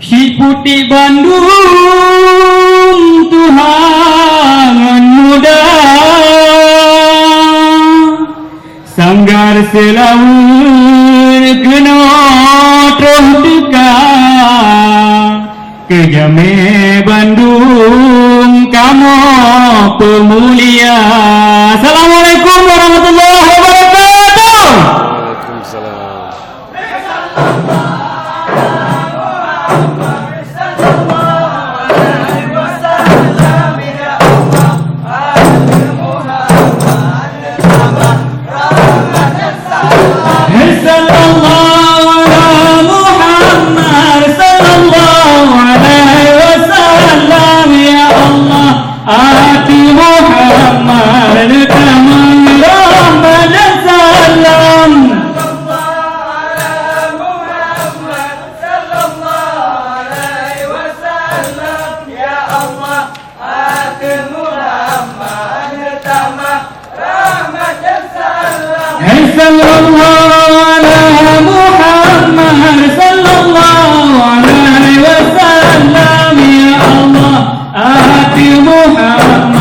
Si putih Bandung Tuhan muda, sanggar selawur kena troh duka, kejame Bandung kamu pemulia. Assalamualaikum warahmatullahi wabarakatuh. Muhammad